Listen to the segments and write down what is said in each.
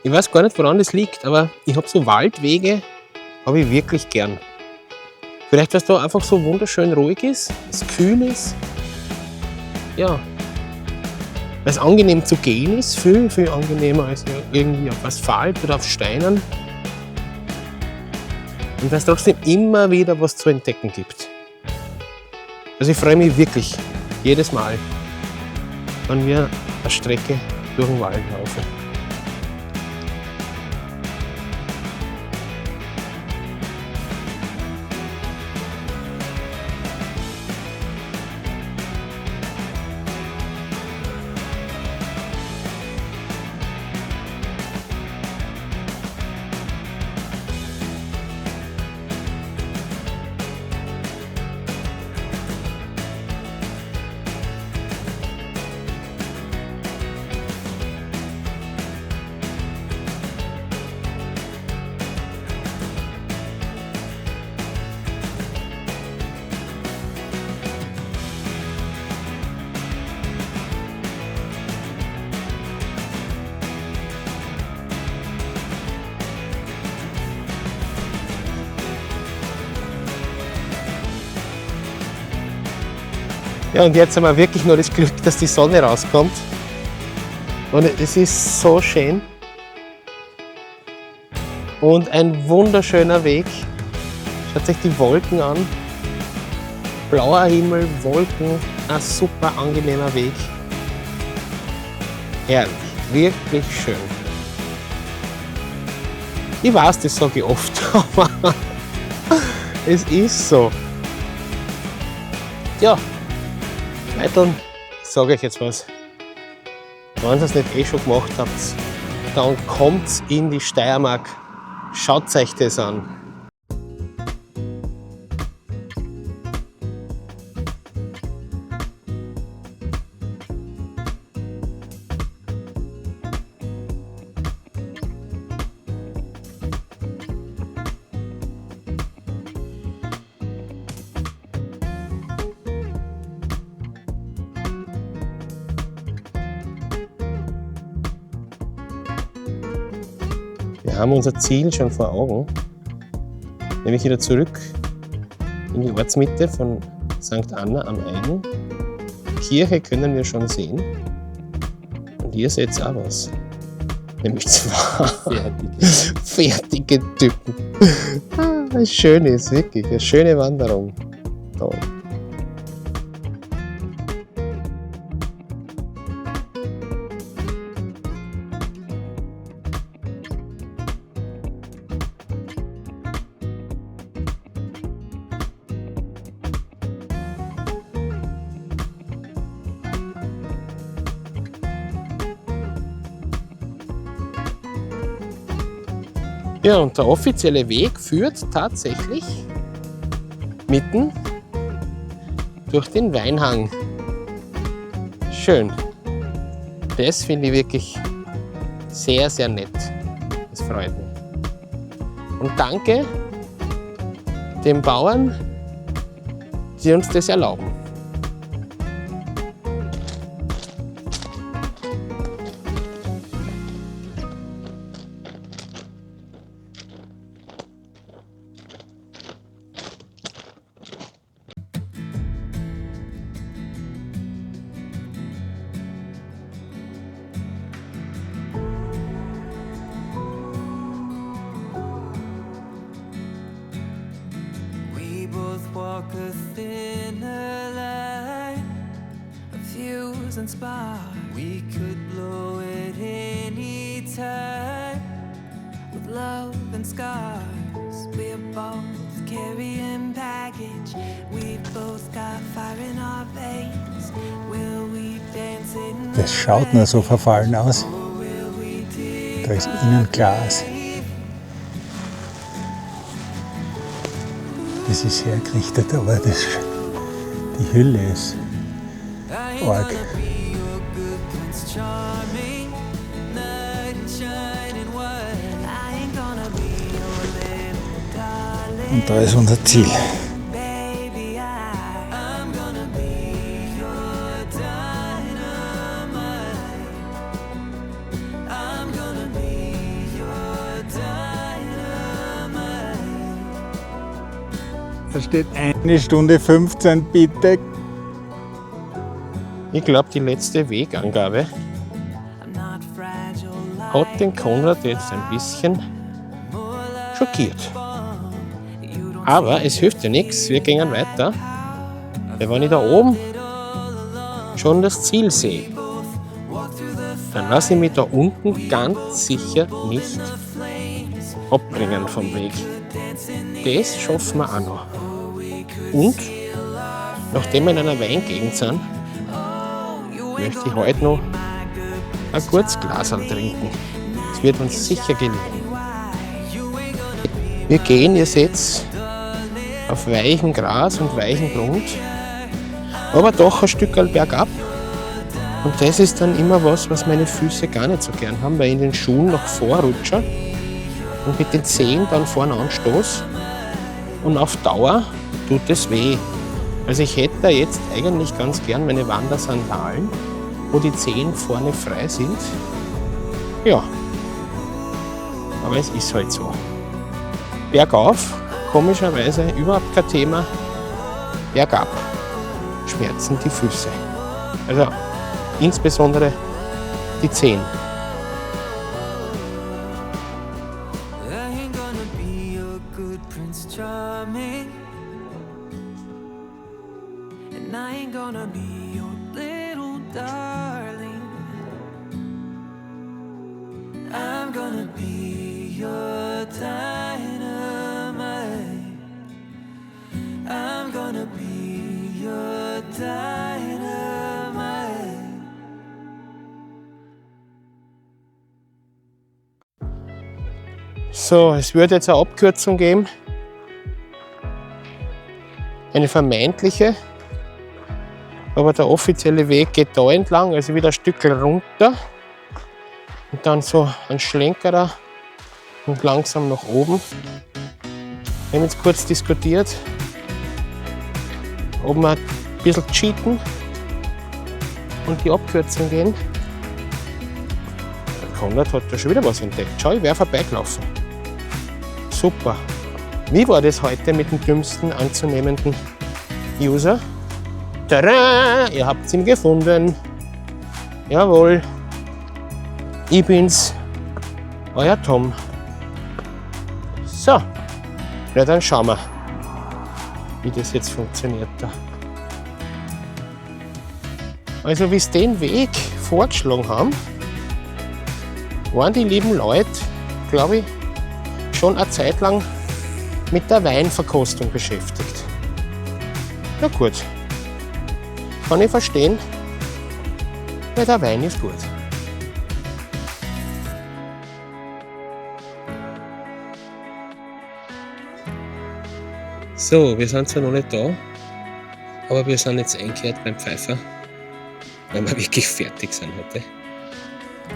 Ich weiß gar nicht, woran das liegt, aber ich habe so Waldwege, habe ich wirklich gern. Vielleicht, weil es da einfach so wunderschön ruhig ist, es kühl ist. Ja. Weil es angenehm zu gehen ist, viel, viel angenehmer als irgendwie auf Asphalt oder auf Steinen. Und weil es trotzdem immer wieder was zu entdecken gibt. Also ich freue mich wirklich jedes Mal, wenn wir eine Strecke durch den Wald laufen. Ja, und jetzt haben wir wirklich nur das Glück, dass die Sonne rauskommt. Und es ist so schön. Und ein wunderschöner Weg. Schaut euch die Wolken an. Blauer Himmel, Wolken, ein super angenehmer Weg. Herrlich, wirklich schön. Ich weiß, das sage ich oft, aber es ist so. Ja. Leiteln, ich sage euch jetzt was. Wenn ihr es nicht eh schon gemacht habt, dann kommt in die Steiermark. Schaut euch das an. Wir haben unser Ziel schon vor Augen, nämlich wieder zurück in die Ortsmitte von St. Anna am Aign. Kirche können wir schon sehen. Und ihr seht auch was. Nämlich zwei fertige Typen. Schön ist, wirklich, eine schöne Wanderung. Toll. Ja, und der offizielle Weg führt tatsächlich mitten durch den Weinhang. Schön. Das finde ich wirklich sehr, sehr nett. Das freut mich. Und danke den Bauern, die uns das erlauben. Walk a thinner line of fuse and spark. We could blow it any time with love and scars. We're both carrying baggage. We both got fire in our veins. Will we dance in the Das schaut nur so verfallen aus. Da ist innen Glas. Das ist hergerichtet, aber die Hülle ist arg. Und da ist unser Ziel. Da steht 1 Stunde 15, bitte. Ich glaube, die letzte Wegangabe hat den Konrad jetzt ein bisschen schockiert. Aber es hilft ja nichts, wir gehen weiter. Weil wenn ich da oben schon das Ziel sehe, dann lasse ich mich da unten ganz sicher nicht abbringen vom Weg. Das schaffen wir auch noch. Und nachdem wir in einer Weingegend sind, möchte ich heute noch ein kurzes Glas trinken. Das wird uns sicher gelingen. Wir gehen, ihr seht, auf weichem Gras und weichem Grund, aber doch ein Stück bergab. Und das ist dann immer was meine Füße gar nicht so gern haben, weil ich in den Schuhen noch vorrutsche und mit den Zehen dann vorne anstoße. Und auf Dauer tut es weh. Also ich hätte da jetzt eigentlich ganz gern meine Wandersandalen, wo die Zehen vorne frei sind. Ja, aber es ist halt so. Bergauf, komischerweise überhaupt kein Thema. Bergab schmerzen die Füße. Also insbesondere die Zehen. I ain't gonna be your good Prince Charming, and I ain't gonna be your little darling. I'm gonna be your dynamite. I'm gonna be your dynamite. So, es wird jetzt eine Abkürzung geben. Eine vermeintliche. Aber der offizielle Weg geht da entlang, also wieder ein Stück runter. Und dann so ein Schlenkerer und langsam nach oben. Wir haben jetzt kurz diskutiert, ob wir ein bisschen cheaten und die Abkürzung gehen. Der Konrad hat da schon wieder was entdeckt. Schau, ich wäre vorbeigelaufen. Super. Wie war das heute mit dem dümmsten anzunehmenden User? Tada! Ihr habt ihn gefunden. Jawohl. Ich bin's. Euer Tom. So. Ja, dann schauen wir, wie das jetzt funktioniert da. Also, wie sie den Weg vorgeschlagen haben, waren die lieben Leute, glaube ich, schon eine Zeit lang mit der Weinverkostung beschäftigt. Na gut, kann ich verstehen, weil der Wein ist gut. So, wir sind zwar noch nicht da, aber wir sind jetzt eingekehrt beim Pfeifer, weil wir wirklich fertig sind heute.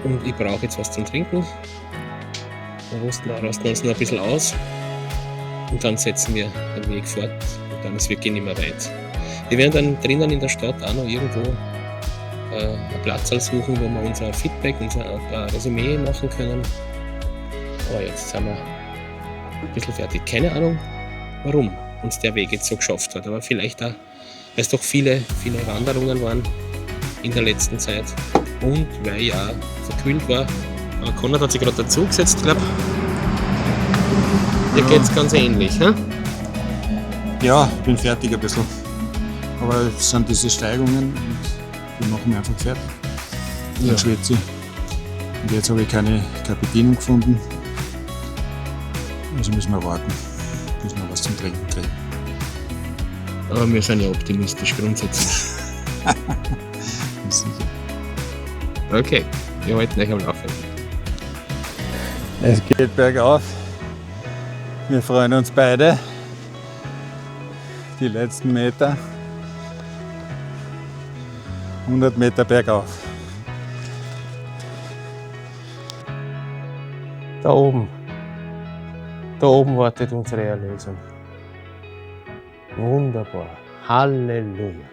Und ich brauche jetzt was zum Trinken. Wir rasten uns noch ein bisschen aus und dann setzen wir den Weg fort und dann ist wirklich nicht mehr weit. Wir werden dann drinnen in der Stadt auch noch irgendwo einen Platz suchen, wo wir unser Feedback, unser Resümee machen können. Aber jetzt sind wir ein bisschen fertig. Keine Ahnung, warum uns der Weg jetzt so geschafft hat, aber vielleicht auch, weil es doch viele Wanderungen waren in der letzten Zeit und weil ich auch verkühlt war. Aber Konrad hat sich gerade dazugesetzt, glaube ich. Dir geht es ganz ähnlich, hä? Ja, ich bin fertig ein bisschen. Aber es sind diese Steigungen und die machen mich einfach fertig. Dann schwitze ich. Und jetzt habe ich keine Bedienung gefunden. Also müssen wir warten, bis wir was zum Trinken kriegen. Aber wir sind ja optimistisch grundsätzlich. Sicher. Okay, wir halten euch am Laufenden. Es geht bergauf. Wir freuen uns beide. Die letzten Meter. 100 Meter bergauf. Da oben wartet unsere Erlösung. Wunderbar. Halleluja.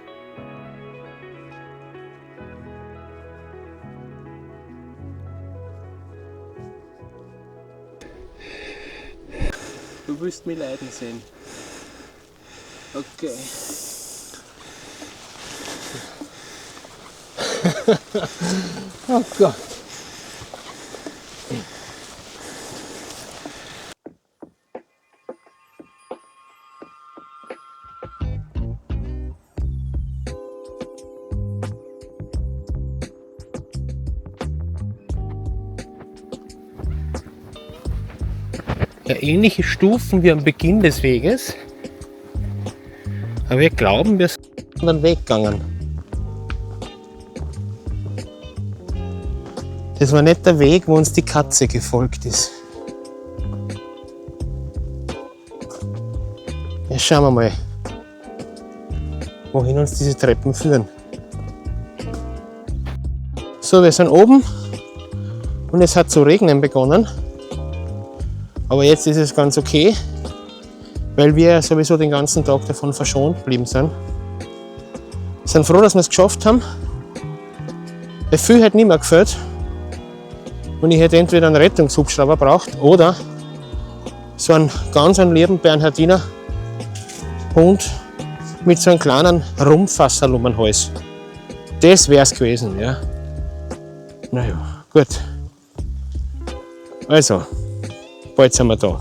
Du willst mich leiden sehen. Okay. Oh Gott. Ja, ähnliche Stufen wie am Beginn des Weges. Aber wir glauben, wir sind einen anderen Weg gegangen. Das war nicht der Weg, wo uns die Katze gefolgt ist. Jetzt schauen wir mal, wohin uns diese Treppen führen. So, wir sind oben und es hat zu regnen begonnen. Aber jetzt ist es ganz okay, weil wir sowieso den ganzen Tag davon verschont geblieben sind. Wir sind froh, dass wir es geschafft haben. Weil viel hat nicht mehr gefällt. Und ich hätte entweder einen Rettungshubschrauber braucht oder so einen ganz lieben Bernhardiner Hund mit so einem kleinen Rumpfasserl um den Hals. Das wäre es gewesen, ja. Naja, gut. Also, bald sind wir da.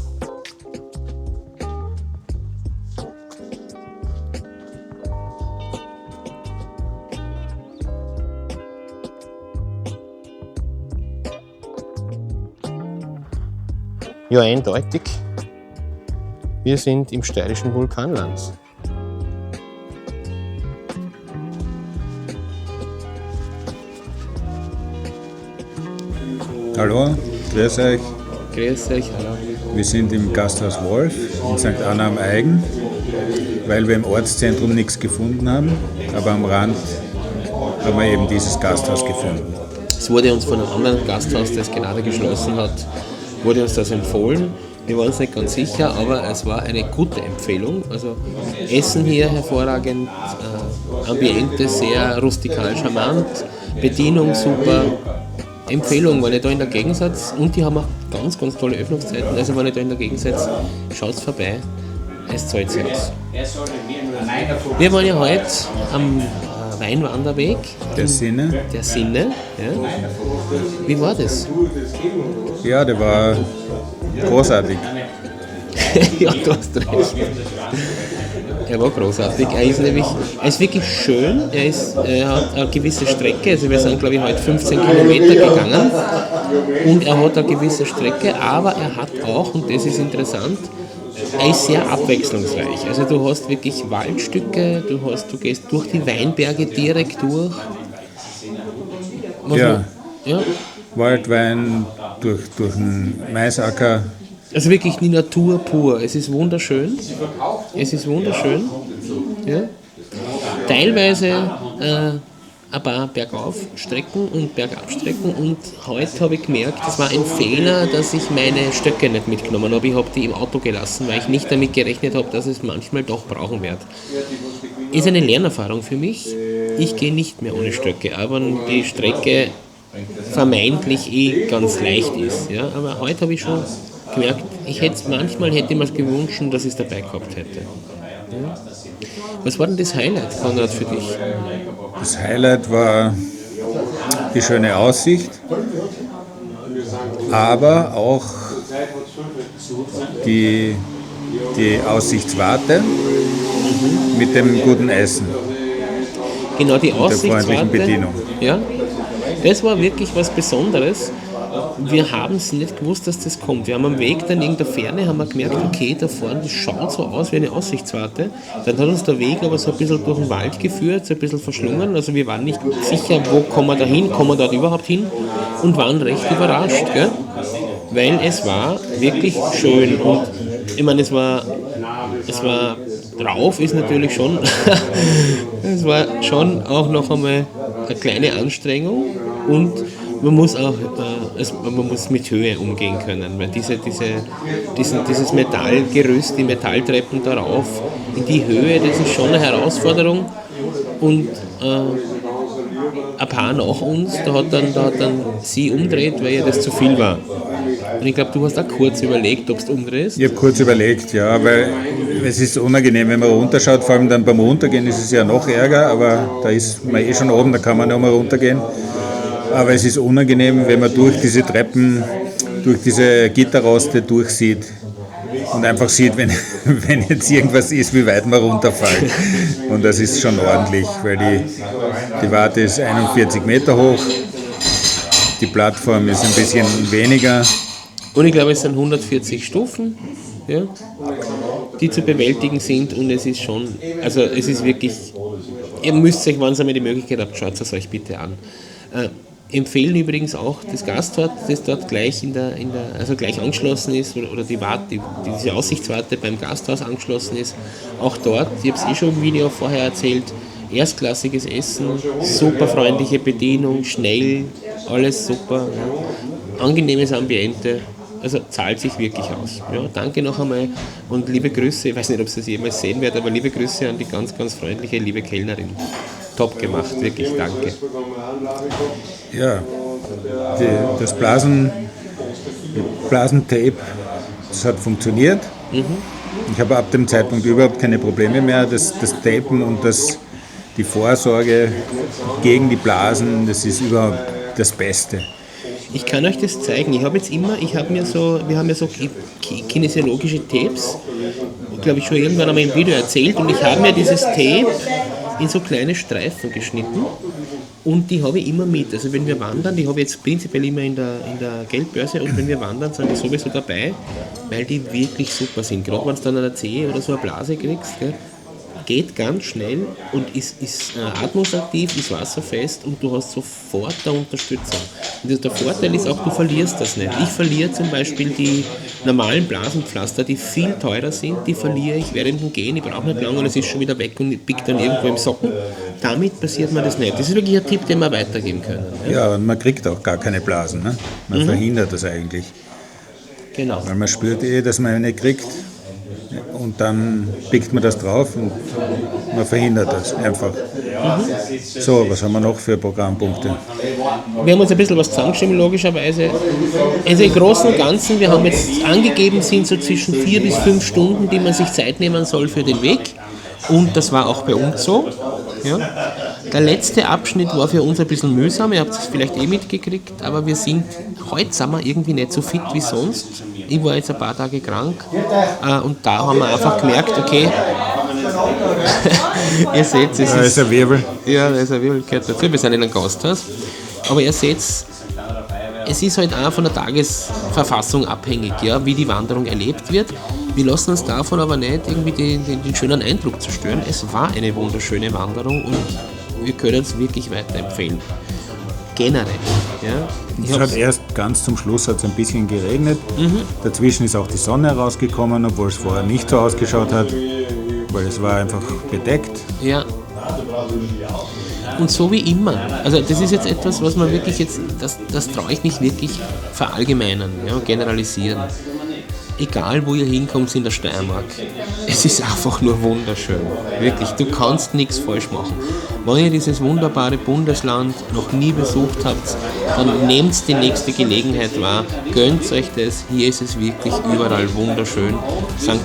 Ja, eindeutig. Wir sind im steirischen Vulkanland. Hallo, grüß euch. Grüß euch, hallo. Wir sind im Gasthaus Wolf in St. Anna am Aigen, weil wir im Ortszentrum nichts gefunden haben, aber am Rand haben wir eben dieses Gasthaus gefunden. Es wurde uns von einem anderen Gasthaus, das gerade geschlossen hat, wurde uns das empfohlen. Wir waren uns nicht ganz sicher, aber es war eine gute Empfehlung. Also Essen hier hervorragend, Ambiente sehr rustikal charmant, Bedienung super. Empfehlung, wenn ihr da in der Gegend seid, und die haben auch ganz, ganz tolle Öffnungszeiten, also wenn ihr da in der Gegend seid, schaut vorbei, es zahlt sich aus. Wir waren ja heute am Weinwanderweg. Der Sinne? Der Sinne, ja. Wie war das? Ja, der war großartig. Ja, du hast recht. Er war großartig. Er ist wirklich schön. Er hat eine gewisse Strecke. Also wir sind, glaube ich, heute 15 Kilometer gegangen. Und er hat eine gewisse Strecke, aber er hat auch, und das ist interessant, er ist sehr abwechslungsreich. Also du hast wirklich Waldstücke, du gehst durch die Weinberge direkt durch. Ja. Ja. Waldwein durch den Maisacker. Also wirklich die Natur pur. Es ist wunderschön. Ja. Teilweise ein paar Bergaufstrecken und Bergabstrecken. Und heute habe ich gemerkt, es war ein Fehler, dass ich meine Stöcke nicht mitgenommen habe. Ich habe die im Auto gelassen, weil ich nicht damit gerechnet habe, dass ich es manchmal doch brauchen werde. Ist eine Lernerfahrung für mich. Ich gehe nicht mehr ohne Stöcke, aber die Strecke vermeintlich ganz leicht ist. Ja. Aber heute habe ich schon gemerkt, manchmal hätte ich mir gewünscht, dass ich es dabei gehabt hätte. Ja. Was war denn das Highlight, Konrad, für dich? Das Highlight war die schöne Aussicht, aber auch die Aussichtswarte mit dem guten Essen. Genau, die Der Aussichtswarte. freundlichen Bedienung. Ja, das war wirklich was Besonderes. Wir haben es nicht gewusst, dass das kommt. Wir haben am Weg dann in der Ferne haben wir gemerkt, okay, da vorne, das schaut so aus wie eine Aussichtswarte. Dann hat uns der Weg aber so ein bisschen durch den Wald geführt, so ein bisschen verschlungen. Also wir waren nicht sicher, wo kommen wir da hin, kommen wir dort überhaupt hin, und waren recht überrascht, gell? Weil es war wirklich schön. Und ich meine, es war drauf, ist natürlich schon, es war schon auch noch einmal eine kleine Anstrengung, und man muss mit Höhe umgehen können, weil dieses Metallgerüst, die Metalltreppen darauf, in die Höhe, das ist schon eine Herausforderung, und ein Paar nach uns, da hat dann sie umdreht, weil ihr das zu viel war. Und ich glaube, du hast auch kurz überlegt, ob du umdrehst. Ich habe kurz überlegt, ja, weil es ist unangenehm, wenn man runterschaut, vor allem dann beim Runtergehen ist es ja noch ärger, aber da ist man schon oben, da kann man noch mal runtergehen. Aber es ist unangenehm, wenn man durch diese Treppen, durch diese Gitterroste durchsieht und einfach sieht, wenn jetzt irgendwas ist, wie weit man runterfällt. Und das ist schon ordentlich, weil die Warte ist 41 Meter hoch, die Plattform ist ein bisschen weniger. Und ich glaube, es sind 140 Stufen, ja, die zu bewältigen sind, und es ist schon, also es ist wirklich, ihr müsst euch, wenn ihr mal die Möglichkeit habt, schaut es euch bitte an. Empfehlen übrigens auch das Gasthaus, das dort gleich also gleich angeschlossen ist, oder diese Aussichtswarte beim Gasthaus angeschlossen ist. Auch dort, ich habe es schon im Video vorher erzählt, erstklassiges Essen, super freundliche Bedienung, schnell, alles super, ja. Angenehmes Ambiente, also zahlt sich wirklich aus. Ja, danke noch einmal und liebe Grüße, ich weiß nicht, ob Sie das jemals sehen werden, aber liebe Grüße an die ganz, ganz freundliche, liebe Kellnerin. Top gemacht, wirklich, danke. Ja, das Blasentape, das hat funktioniert. Ich habe ab dem Zeitpunkt überhaupt keine Probleme mehr. Das Tapen und die Vorsorge gegen die Blasen, das ist überhaupt das Beste. Ich kann euch das zeigen. Wir haben ja so kinesiologische Tapes, glaube ich schon irgendwann einmal im Video erzählt, und ich habe mir dieses Tape in so kleine Streifen geschnitten und die habe ich immer mit. Also wenn wir wandern, die habe ich jetzt prinzipiell immer in der Geldbörse, und wenn wir wandern, sind die sowieso dabei, weil die wirklich super sind. Gerade wenn du dann an der Zehe oder so eine Blase kriegst, gell, geht ganz schnell und ist atmungsaktiv, ist wasserfest, und du hast sofort eine Unterstützung. Und der Vorteil ist auch, du verlierst das nicht. Ich verliere zum Beispiel die normalen Blasenpflaster, die viel teurer sind, die verliere ich während dem Gehen. Ich brauche nicht lange und es ist schon wieder weg und biegt dann irgendwo im Socken. Damit passiert mir das nicht. Das ist wirklich ein Tipp, den wir weitergeben können. Ja, und man kriegt auch gar keine Blasen. Ne? Man verhindert das eigentlich. Genau. Weil man spürt dass man eine kriegt. Und dann pickt man das drauf und man verhindert das einfach. So, was haben wir noch für Programmpunkte? Wir haben uns ein bisschen was zusammengeschrieben, logischerweise. Also im Großen und Ganzen, wir haben jetzt angegeben, sind so zwischen 4 bis 5 Stunden, die man sich Zeit nehmen soll für den Weg. Und das war auch bei uns so. Ja. Der letzte Abschnitt war für uns ein bisschen mühsam, ihr habt es vielleicht mitgekriegt, aber heute sind wir irgendwie nicht so fit wie sonst. Ich war jetzt ein paar Tage krank und da haben wir einfach gemerkt, okay, ihr seht, es ist ein Wirbel. Ja, da ist ein Wirbel, gehört dazu, wir sind in einem Gasthaus, aber ihr seht, es ist halt auch von der Tagesverfassung abhängig, ja, wie die Wanderung erlebt wird. Wir lassen uns davon aber nicht irgendwie den schönen Eindruck zerstören. Es war eine wunderschöne Wanderung und wir können es wirklich weiterempfehlen. Generell. Ja. Es hat erst ganz zum Schluss hat's ein bisschen geregnet. Dazwischen ist auch die Sonne herausgekommen, obwohl es vorher nicht so ausgeschaut hat, weil es war einfach bedeckt. Ja. Und so wie immer. Also das ist jetzt etwas, was man wirklich jetzt, das traue ich mich wirklich verallgemeinern, ja, generalisieren. Egal wo ihr hinkommt in der Steiermark, es ist einfach nur wunderschön. Wirklich, du kannst nichts falsch machen. Wenn ihr dieses wunderbare Bundesland noch nie besucht habt, dann nehmt die nächste Gelegenheit wahr, gönnt euch das, hier ist es wirklich überall wunderschön. St.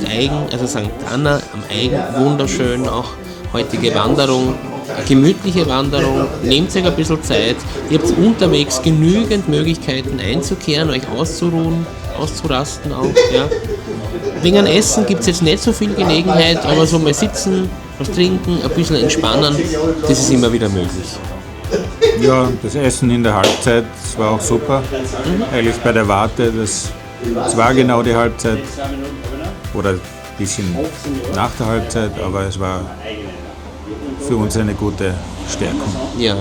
Anna am Eigen, wunderschön, auch heutige Wanderung, eine gemütliche Wanderung, nehmt euch ein bisschen Zeit, ihr habt unterwegs genügend Möglichkeiten einzukehren, euch auszuruhen, auszurasten auch. Ja. Wegen Essen gibt es jetzt nicht so viel Gelegenheit, aber so mal sitzen, was trinken, ein bisschen entspannen, das ist immer wieder möglich. Ja, das Essen in der Halbzeit, das war auch super. Eigentlich bei der Warte, das war genau die Halbzeit oder ein bisschen nach der Halbzeit, aber es war für uns eine gute Stärkung. Ja.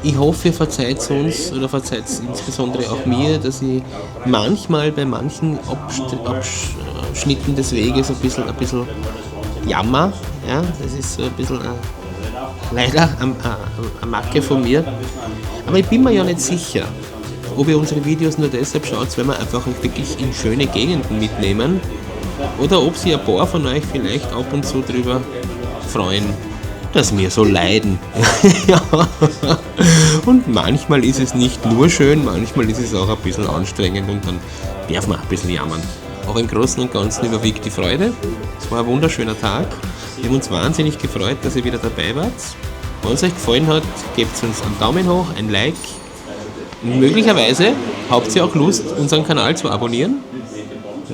Ich hoffe, ihr verzeiht es uns oder verzeiht es insbesondere auch mir, dass ich manchmal bei manchen Abschnitten des Weges ein bisschen jammer. Ja, das ist so ein bisschen leider eine Macke von mir. Aber ich bin mir ja nicht sicher, ob ihr unsere Videos nur deshalb schaut, weil wir einfach wirklich in schöne Gegenden mitnehmen oder ob sie ein paar von euch vielleicht ab und zu drüber freuen, dass wir so leiden. Ja. Und manchmal ist es nicht nur schön, manchmal ist es auch ein bisschen anstrengend und dann darf man ein bisschen jammern. Aber im Großen und Ganzen überwiegt die Freude. Es war ein wunderschöner Tag. Wir haben uns wahnsinnig gefreut, dass ihr wieder dabei wart. Wenn es euch gefallen hat, gebt uns einen Daumen hoch, ein Like. Und möglicherweise habt ihr auch Lust, unseren Kanal zu abonnieren.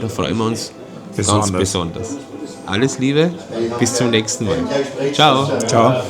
Da freuen wir uns ganz besonders. Alles Liebe, bis zum nächsten Mal. Ciao. Ciao.